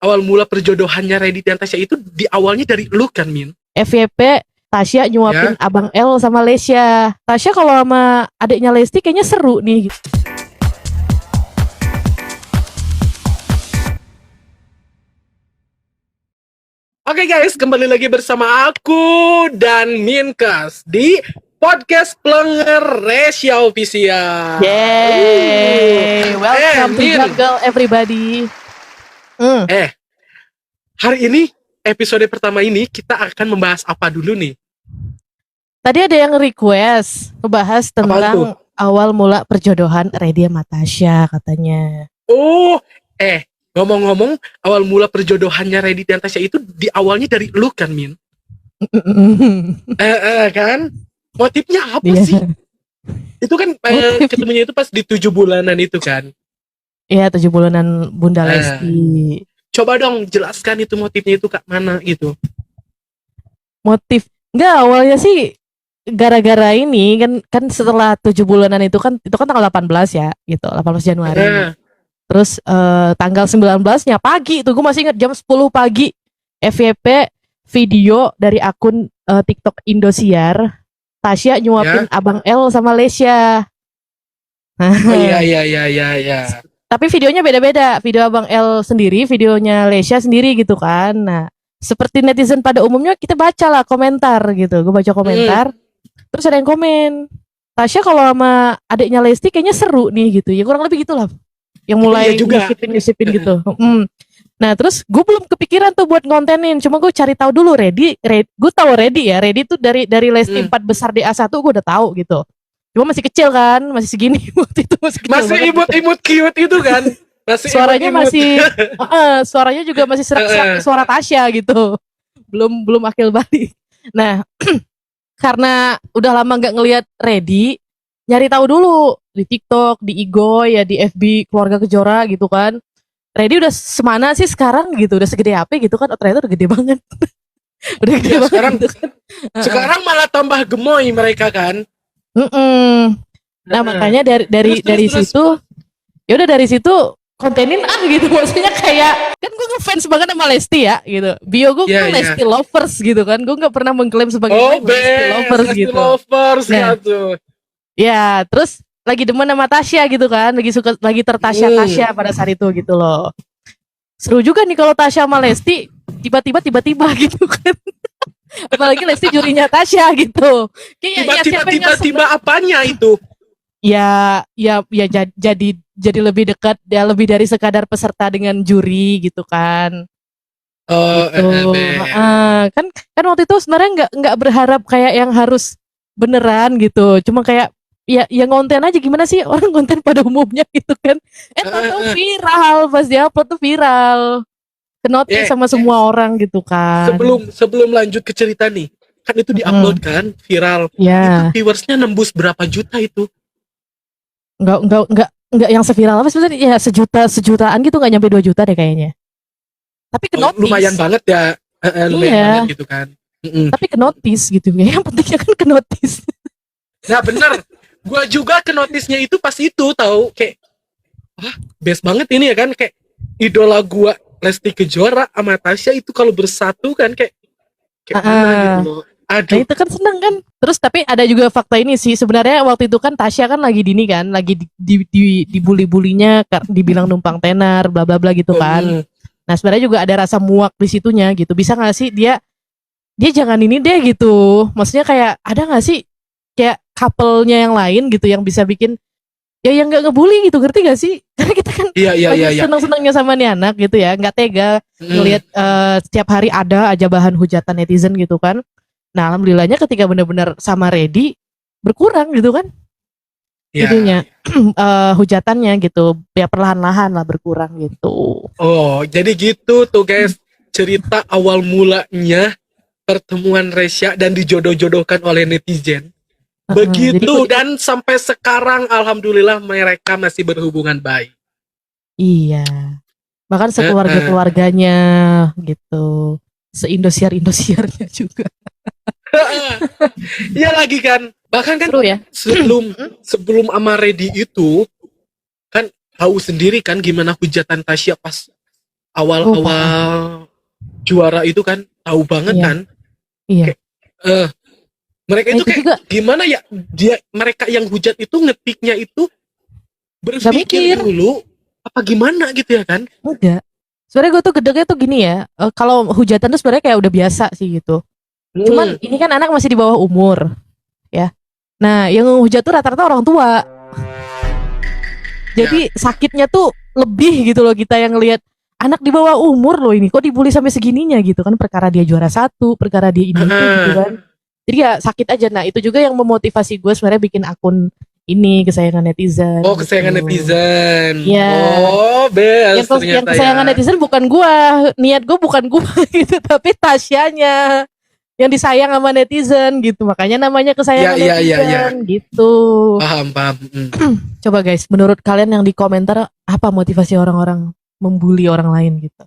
awal mula perjodohannya Radit dan Tasya itu di awalnya dari lu kan, Min? FYP Tasya nyuapin Ya. Abang L sama Lesya. Tasya kalau sama adiknya Lesti kayaknya seru nih. Oke guys, kembali lagi bersama aku dan Minkas di podcast Plenger Resya Official. Yeay, welcome to Min. Jungle everybody. Hari ini episode pertama ini kita akan membahas apa dulu nih? Tadi ada yang request ngebahas tuh? tentang awal mula perjodohan Redi sama Tasya katanya. Ngomong-ngomong, awal mula perjodohannya Radit dan Tasya itu di awalnya dari lu kan, Min? Kan? Motifnya apa Iya. sih? Itu kan ketemunya itu pas di 7 bulanan itu kan? Iya, 7 bulanan Bunda Lesti. Coba dong jelaskan itu motifnya itu kak mana gitu. Motif enggak, awalnya sih gara-gara ini kan setelah 7 bulanan itu kan tanggal 18 ya gitu, 18 Januari. Terus tanggal 19-nya pagi itu gue masih ingat jam 10 pagi FYP video dari akun TikTok Indosiar, Tasya nyuapin Abang L sama Lesya. Oh iya. Tapi videonya beda-beda, video Abang L sendiri, videonya Lesya sendiri gitu kan. Nah, seperti netizen pada umumnya kita baca lah komentar gitu. Gue baca komentar, terus ada yang komen, Tasya kalau sama adiknya Lesti kayaknya seru nih gitu. Ya kurang lebih gitulah. Yang mulai nyisipin gitu. Nah terus gue belum kepikiran tuh buat ngontenin, cuma gue cari tahu dulu Redi, gue tahu Redi tuh dari Lesti 4 besar di A1 gue udah tahu gitu. Cuma masih kecil kan, masih segini waktu itu masih kecil. Masih imut-imut cute itu kan. Masih suaranya masih suaranya juga masih serak suara Tasya gitu. Belum akil balik. Nah, karena udah lama nggak ngelihat Redi, nyari tahu dulu di TikTok, di Igo ya, di FB keluarga Kejora gitu kan. Redi udah semana sih sekarang gitu, udah segede apa gitu kan? Oh, ternyata udah gede banget. Udah gede banget sekarang, gitu kan. Sekarang malah tambah gemoy mereka kan. Nah makanya dari situ, ya udah dari situ kontenin gitu, maksudnya kayak kan gue ngefans banget sama Lesti ya gitu. Bio gue Lesti lovers gitu kan. Gue nggak pernah mengklaim sebagai Lesti lovers gitu. Lovers nah, ya terus lagi demen sama Tasya gitu kan, lagi tertasya pada saat itu gitu loh. Seru juga nih kalau Tasya sama Lesti tiba-tiba gitu kan. Apalagi Lesti jurinya Tasya gitu. Tiba-tiba apanya itu? Ya jadi lebih dekat ya, lebih dari sekadar peserta dengan juri gitu kan. Gitu. Kan waktu itu sebenarnya nggak berharap kayak yang harus beneran gitu, cuma kayak ya ngonten aja, gimana sih orang konten pada umumnya gitu kan. Tahu viral, pas dia upload tuh viral, kenotis sama semua orang gitu kan. Sebelum lanjut ke cerita nih, kan itu diupload kan viral. Itu viewersnya nembus berapa juta itu? Enggak yang seviral apa sebenarnya, ya sejutaan gitu, nggak nyampe 2 juta deh kayaknya. Tapi kenotis. Lumayan banget ya. Lumayan banget gitu kan. Tapi kenotis gitu ya, yang pentingnya kan kenotis. Nah bener, gue juga kenotisnya itu pas itu tahu kayak, wah best banget ini ya kan, kayak idola gue Lesti Kejora sama Tasya itu kalau bersatu kan kayak mana gitu loh. Aduh. Nah itu kan seneng kan. Terus tapi ada juga fakta ini sih sebenarnya, waktu itu kan Tasya kan lagi lagi dibully-bulinya, dibilang numpang tenar bla bla bla gitu kan. Nah sebenarnya juga ada rasa muak di situnya gitu. Bisa nggak sih dia jangan ini deh gitu. Maksudnya kayak ada nggak sih kayak couple-nya yang lain gitu yang bisa bikin ya yang nggak ngebully gitu, ngerti gak sih? Karena kita kan seneng-senengnya sama nih anak gitu ya, nggak tega ngelihat setiap hari ada aja bahan hujatan netizen gitu kan. Nah alhamdulillahnya ketika benar-benar sama Redi berkurang gitu kan, itunya hujatannya gitu ya, perlahan-lahan lah berkurang gitu. Oh jadi gitu tuh guys cerita awal mulanya pertemuan Resya dan dijodoh-jodohkan oleh netizen. Begitu dan sampai sekarang alhamdulillah mereka masih berhubungan baik. Iya. Bahkan sekeluarga-keluarganya gitu. Se-Indosiar-Indosiarnya juga. Iya lagi kan. Bahkan kan seru ya? sebelum sama Redi itu kan tahu sendiri kan gimana hujatan Tasya pas awal-awal juara itu kan tahu banget Iya. kan. Iya. Kayak, mereka itu Itu kayak juga gimana ya, mereka yang hujat itu ngetiknya itu gak berpikir mikir. dulu apa gimana gitu ya kan. Enggak. Sebenarnya gue tuh gedegnya tuh gini ya. Kalau hujatan tuh sebenarnya kayak udah biasa sih gitu. Cuman ini kan anak masih di bawah umur, ya. Nah, yang hujat tuh rata-rata orang tua. Jadi sakitnya tuh lebih gitu loh kita yang ngelihat anak di bawah umur loh ini kok dibully sampai segininya gitu kan, perkara dia juara satu, perkara dia ini itu gitu kan. Jadi ya sakit aja. Nah, itu juga yang memotivasi gue sebenarnya bikin akun ini kesayangan netizen. Oh, gitu. kesayangan netizen. Iya. Oh, Yang, best yang ternyata kesayangan ya. netizen bukan gua, niat gue bukan gua gitu, tapi Tasyanya yang disayang sama netizen gitu, makanya namanya kesayangan Iya. netizen gitu. Paham. Coba guys, menurut kalian yang di komentar apa motivasi orang-orang membuli orang lain gitu?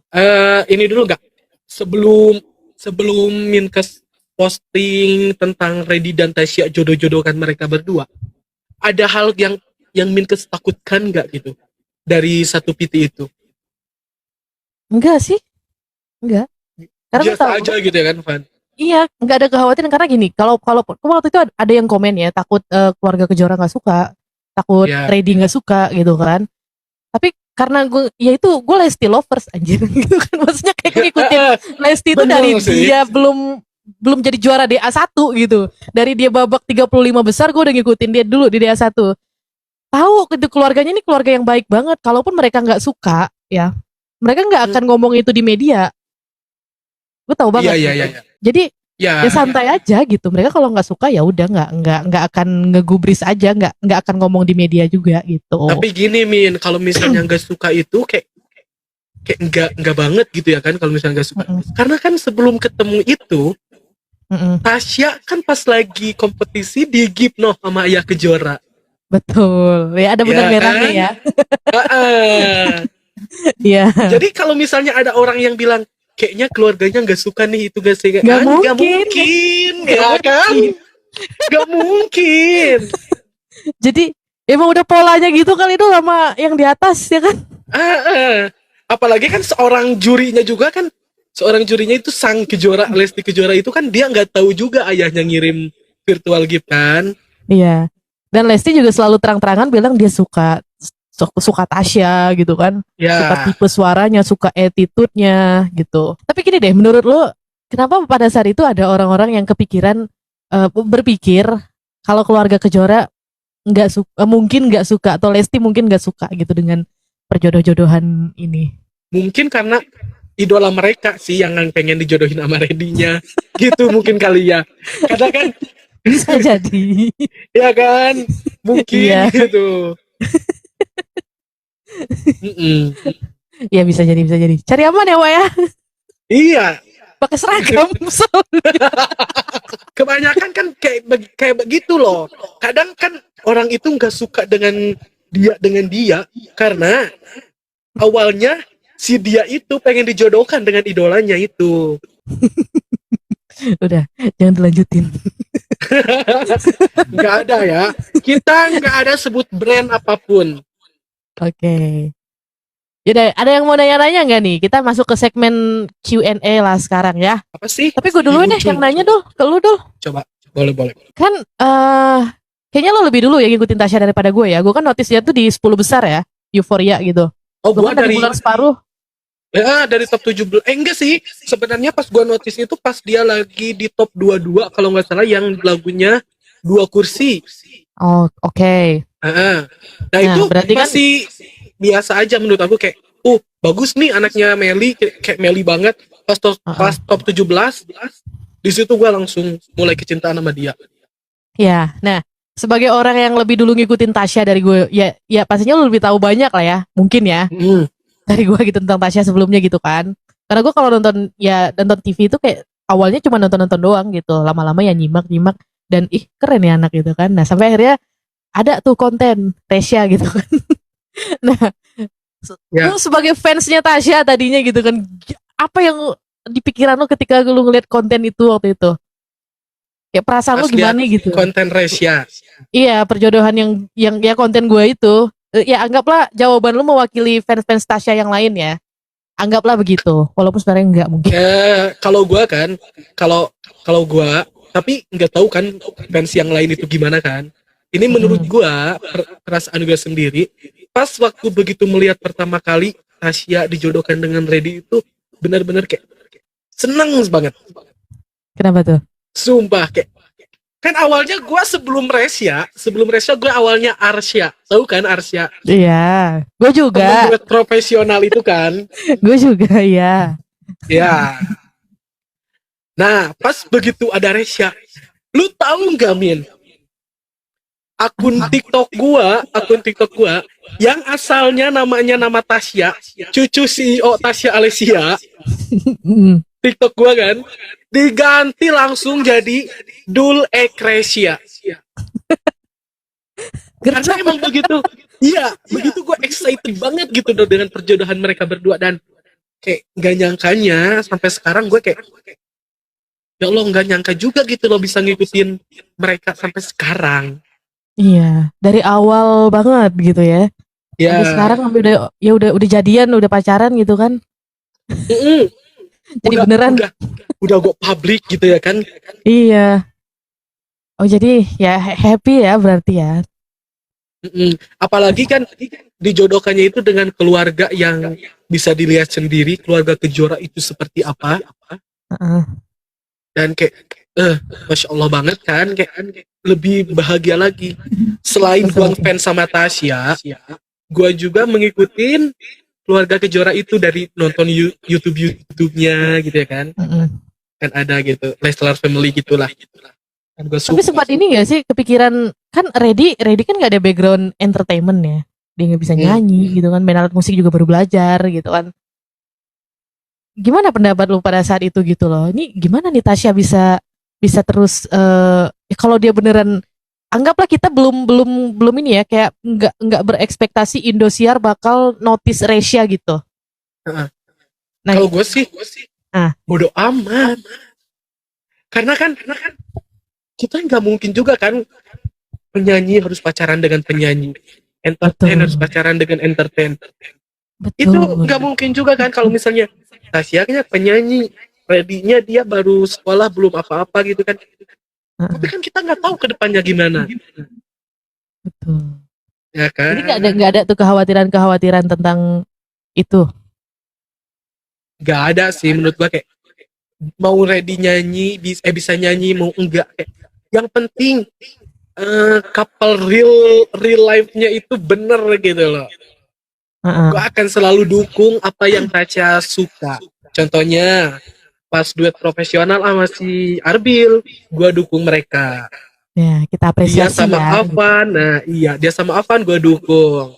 Ini dulu gak? Sebelum Minkes posting tentang Reddy dan Tasya jodoh-jodohkan mereka berdua, ada hal yang Minkes takutkan gak gitu dari satu PT itu? Enggak sih, enggak. Karena gue Biasa tahu, aja gitu ya kan, Van? iya, nggak ada kekhawatiran karena gini, kalau waktu itu ada yang komen ya, takut keluarga Kejora nggak suka, takut Ya. Reddy nggak suka gitu kan. Tapi karena gue, ya itu gue Lesti lovers anjir gitu kan, maksudnya kayak gue ngikutin Lesti itu Bener dari sih. dia belum jadi juara DA1 gitu, dari dia babak 35 besar gue udah ngikutin dia dulu di DA1. Tahu itu keluarganya ini keluarga yang baik banget, kalaupun mereka nggak suka ya, mereka nggak akan ngomong itu di media. Gue tahu banget. Iya. Jadi Ya, ya santai aja gitu. Mereka kalau nggak suka ya udah nggak akan ngegubris aja, nggak akan ngomong di media juga gitu. tapi gini Min, kalau misalnya nggak suka itu kayak nggak banget gitu ya kan, kalau misalnya nggak suka. Karena kan sebelum ketemu itu, Tasya kan pas lagi kompetisi di Gipno sama Ayah Kejora. Betul. Ya ada benang Ya merahnya kan? ya. Iya. Iya. Jadi kalau misalnya ada orang yang bilang kayaknya keluarganya nggak suka nih itu gak sih, Nggak nggak mungkin. mungkin, ya kan? Nggak mungkin. Jadi emang udah polanya gitu kali itu sama yang di atas ya kan? Apalagi kan seorang jurinya itu sang Kejora, Lesti Kejora itu kan dia nggak tahu juga ayahnya ngirim virtual gift kan. Iya. Dan Lesti juga selalu terang-terangan bilang dia suka Tasya gitu kan. Ya. Suka tipe suaranya, suka attitude-nya gitu. Tapi gini deh, menurut lo kenapa pada saat itu ada orang-orang yang kepikiran berpikir kalau keluarga Kejora mungkin nggak suka, atau Lesti mungkin nggak suka gitu dengan perjodoh-jodohan ini? Mungkin karena idola mereka sih yang pengen dijodohin sama Reddy-nya gitu mungkin kali ya. Karena kan Bisa jadi. ya kan, mungkin Iya. gitu. Ya bisa jadi. Cari aman ya, Wak ya. Iya. Pakai seragam. Kebanyakan kan kayak begitu loh. Kadang kan orang itu nggak suka dengan dia karena awalnya si dia itu pengen dijodohkan dengan idolanya itu. Udah, jangan dilanjutin. Nggak ada ya. Kita nggak ada sebut brand apapun. Oke. Yaudah, ada yang mau nanya-nanya nggak nih? Kita masuk ke segmen Q&A lah sekarang ya. Apa sih? Tapi gue dulu deh yang nanya Dul, ke lu Dul. Coba, boleh. Kan kayaknya lo lebih dulu ya ngikutin Tasya daripada gue ya. Gue kan notice dia tuh di 10 besar ya, Euphoria gitu. Oh, Lo gua kan dari bulan separuh. Ya, dari top 17. Enggak sih. Sebenarnya pas gua notice itu pas dia lagi di top 22 kalau nggak salah, yang lagunya 2 kursi. Oh, oke. Nah, Nah, itu berarti kan masih biasa aja menurut aku, kayak bagus nih anaknya Meli, kayak Meli banget. Pas top 17 di situ gua langsung mulai kecintaan sama dia. ya. Nah, sebagai orang yang lebih dulu ngikutin Tasya dari gue, ya pastinya lo lebih tahu banyak lah ya, mungkin ya. Dari gue gitu tentang Tasya sebelumnya gitu kan. Karena gue kalau nonton TV itu kayak awalnya cuma nonton doang gitu. Lama-lama ya nyimak dan keren ya anak gitu kan. Nah, sampai akhirnya ada tuh konten Tasya gitu kan. Nah, lu sebagai fansnya Tasya tadinya gitu kan, apa yang di pikiran lu ketika lu ngeliat konten itu waktu itu? Kayak perasaan lu gimana gitu? Konten Resya. Iya, perjodohan yang ya konten gue itu. Ya anggaplah jawaban lu mewakili fans Tasya yang lain ya. Anggaplah begitu, walaupun sebenarnya enggak mungkin. Ya, kalau gua kan, kalau kalau gua, tapi nggak tahu kan fans yang lain itu gimana kan. Ini menurut gua perasaan gua sendiri, pas waktu begitu melihat pertama kali Tasya dijodohkan dengan Reddy itu benar-benar kayak seneng banget. Kenapa tuh? Sumpah kayak kan awalnya gua sebelum Resya gua awalnya Arsya. Tahu kan Arsya? Iya, gue juga, Temen duet profesional itu kan. gue juga ya. Ya. Nah, pas begitu ada Resya, lu tahu nggak Min? Akun TikTok gua yang asalnya namanya nama Tasya, cucu CEO Tasya Alesia, Mm. TikTok gua kan diganti langsung jadi Dul Ekresia. Karena emang begitu. Iya, begitu gue excited banget gitu dengan perjodohan mereka berdua dan kayak nggak nyangkanya sampai sekarang gue kayak ya Allah nggak nyangka juga gitu loh bisa ngikutin mereka sampai sekarang. Iya, dari awal banget gitu ya. Ya. Sampai sekarang udah jadian, udah pacaran gitu kan. Jadi udah, beneran. Udah go public gitu ya kan. Iya. Oh jadi ya happy ya berarti ya. Apalagi kan dijodohkannya itu dengan keluarga yang bisa dilihat sendiri, keluarga Kejora itu seperti apa. Dan kayak Masya Allah banget kan, kayak lebih bahagia lagi. Selain gua fans sama Tasya, gua juga mengikutin keluarga Kejora itu dari nonton YouTube-nya gitu ya kan. Kan ada gitu, Leslar Family gitulah. Kan tapi sempat ini gak sih kepikiran, kan Reddy kan gak ada background entertainment ya, dia gak bisa nyanyi gitu kan, main alat musik juga baru belajar gitu kan. Gimana pendapat lu pada saat itu gitu loh, ini gimana nih Tasya bisa terus kalau dia beneran, anggaplah kita belum ini ya, kayak nggak berekspektasi Indosiar bakal notice Resya gitu. Nah, kalau gue sih bodo amat, karena kan kita nggak mungkin juga kan penyanyi harus pacaran dengan penyanyi, entertain harus pacaran dengan entertain. Betul. Itu nggak mungkin juga kan kalau misalnya Tasya-nya penyanyi, Reddy-nya dia baru sekolah belum apa-apa gitu kan. Tapi kan kita nggak tahu ke depannya gimana. Betul. Ya kan? Jadi nggak ada tuh kekhawatiran tentang itu. Nggak ada sih menurut gua, kayak mau Reddy nyanyi bisa nyanyi mau enggak, kayak yang penting couple real life-nya itu bener gitu loh. Gua akan selalu dukung apa yang Tasya suka. Contohnya pas duet profesional sama si Arbil, gua dukung mereka. Ya, kita apresiasi. Dia sama Afan, nah iya dia sama Afan gua dukung.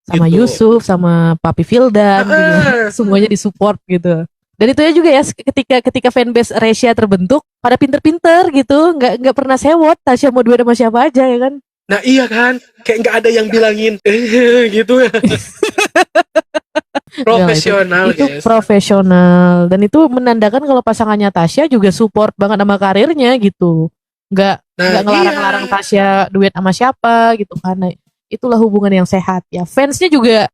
Sama gitu. Yusuf, sama Papi Vildan, gitu. Semuanya disupport gitu. Dan itu ya juga ya, ketika fanbase Resya terbentuk, pada pinter-pinter gitu, nggak pernah sewot Tasya mau duet sama siapa aja ya kan. Nah iya kan, kayak nggak ada yang bilangin gitu. Profesional, itu profesional, dan itu menandakan kalau pasangannya Tasya juga support banget sama karirnya gitu, nggak ngelarang-larang Tasya duet sama siapa gitu kan. Nah, itulah hubungan yang sehat ya. Fansnya juga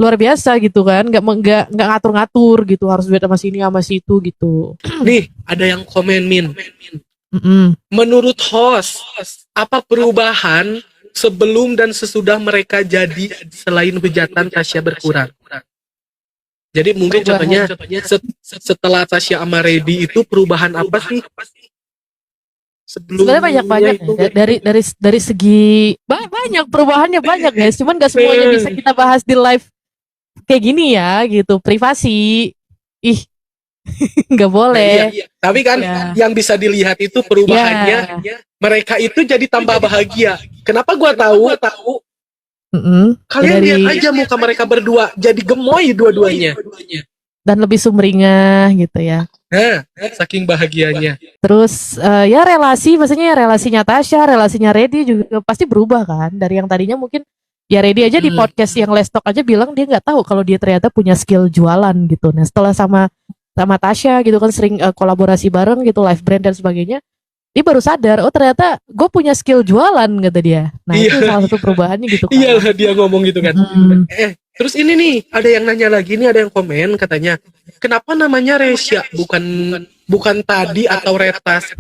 luar biasa gitu kan, nggak ngatur-ngatur gitu harus duet sama sini sama situ gitu. Nih ada yang komen Min. Menurut host, apa perubahan sebelum dan sesudah mereka jadi selain hujatan Tasya berkurang? Jadi mungkin contohnya setelah Tasya sama Reddy itu perubahan apa sih? Sebenarnya banyak ya. Dari segi banyak perubahannya banyak guys, cuman gak semuanya bisa kita bahas di live kayak gini ya gitu, privasi. Nggak boleh. Iya. Tapi kan yang bisa dilihat itu perubahannya, mereka itu jadi tambah bahagia. Kenapa gua tahu? Kalian lihat aja muka mereka berdua, jadi gemoy dua-duanya. Dan lebih sumringah gitu ya. Saking bahagianya. Terus ya maksudnya relasinya Tasya, relasinya Reddy juga pasti berubah kan. Dari yang tadinya mungkin ya Reddy aja di podcast yang Let's Talk aja bilang dia nggak tahu kalau dia ternyata punya skill jualan gitu. Nah setelah sama Tasya gitu kan sering kolaborasi bareng gitu, live brand dan sebagainya, dia baru sadar, oh ternyata gue punya skill jualan kata dia. Nah itu salah satu perubahannya gitu kan. Iyalah dia ngomong gitu kan. Terus ini nih, ada yang nanya lagi nih, ada yang komen katanya, kenapa namanya Resya bukan tadi atau Retas?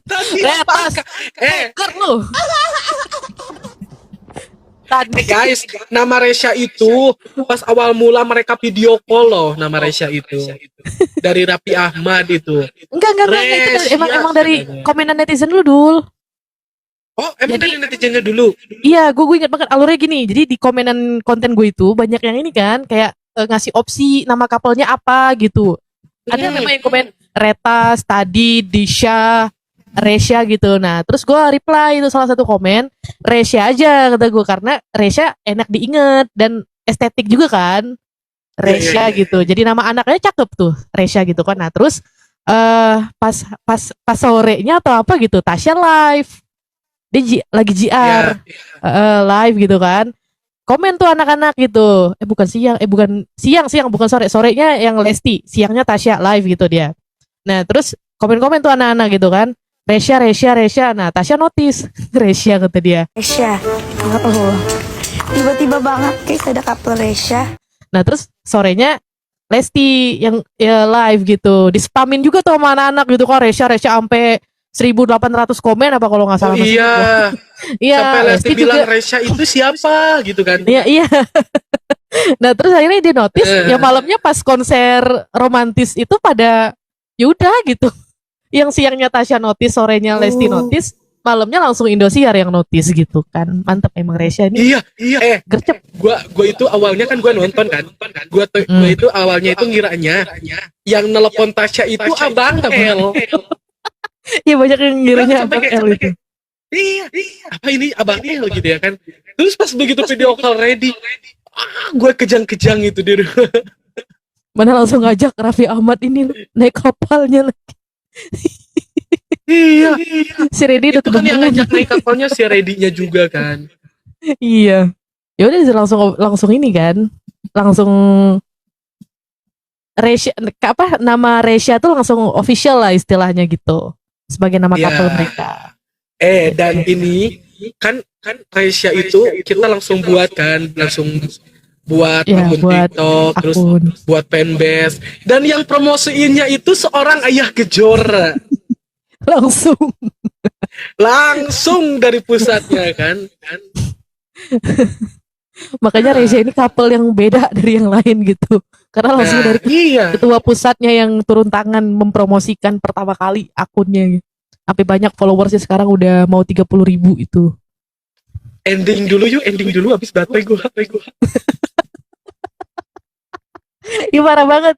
Tadi Retas. Hacker lu. Tadi guys, nama Resya itu pas awal mula mereka video call loh, nama Resya itu dari Raffi Ahmad itu. enggak itu dari- emang Resya dari katanya. komenan netizen lu Dul. Oh, emang dari netizennya dulu. Iya, gue ingat banget alurnya gini. Jadi di komenan konten gue itu banyak yang ini kan, kayak ngasih opsi nama couple-nya apa gitu. Ada memang yang komen Retas, Tadi, Disha, Resya gitu. Nah, terus gue reply itu salah satu komen, Resya aja kata gue karena Resya enak diinget dan estetik juga kan. Resya Iya. gitu. Jadi nama anaknya cakep tuh, Resya gitu kan. Nah, terus pas sorenya atau apa gitu, Tasya live. Dia lagi JR Ya. live gitu kan. Komen tuh anak-anak gitu. Bukan siang, bukan sore. Sorenya yang Lesti, siangnya Tasya live gitu dia. Nah, terus komen-komen tuh anak-anak gitu kan. Resya. Nah, Tasya notice. Resya kata dia. Resya, oh tiba-tiba banget kayak ada couple Resya. Nah, terus sorenya Lesti yang ya, live gitu. Dispamin juga tuh sama anak-anak gitu kan. Resya sampai 1.800 komen apa kalau nggak Oh salah. iya. Iya, Sampai Lesti bilang juga. Resya itu siapa gitu kan. Iya. Nah, terus akhirnya dia notice ya malamnya pas konser romantis itu pada yaudah gitu. Yang siangnya Tasya notice, sorenya Lesti notice, malamnya langsung Indosiar yang notice gitu kan. Mantep emang Resya ini. Iya. Gercep. Gua itu awalnya kan gua nonton kan. Gua itu awalnya itu ngiranya yang nelpon Tasya itu Abang El. Iya, banyak yang ngiranya Sampai Abang kayak- El itu. Iya, apa ini Abang El gitu ya kan. Terus pas begitu video call ready, gue kejang-kejang itu di rumah. Mana langsung ngajak Raffi Ahmad ini naik kapalnya lagi. Iya. Si Reddy udah Itu kan yang kedemengan. ngajak naik kapalnya si Reddy-nya juga kan. Iya. Ya udah langsung ini kan. Langsung Resya apa nama Resya tuh langsung official lah istilahnya gitu. Sebagai nama Iya. couple mereka. Dan ini kan Resya itu kita langsung buat Ya, akun buat TikTok, terus akun. buat fanbase, dan yang promosiinnya itu seorang ayah kejora langsung dari pusatnya kan. Makanya Resya ini couple yang beda dari yang lain gitu. Karena langsung dari Iya. ketua pusatnya yang turun tangan mempromosikan pertama kali akunnya. Sampai banyak followersnya sekarang udah mau 30.000 itu. Ending dulu habis baterai gue. Ih, parah banget.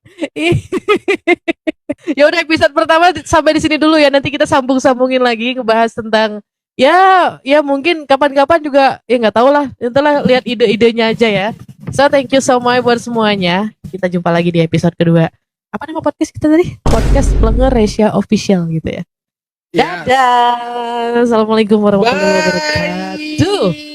Ya udah, episode pertama sampai di sini dulu ya. Nanti kita sambungin lagi ngebahas tentang ya mungkin kapan-kapan juga ya nggak tahu lah. Itulah lihat ide-idenya aja ya. So thank you so much buat semuanya. Kita jumpa lagi di episode kedua. Apa nama podcast kita tadi? Podcast Blenger Resya Official gitu ya. Ya. Dadah. Assalamualaikum warahmatullahi wabarakatuh.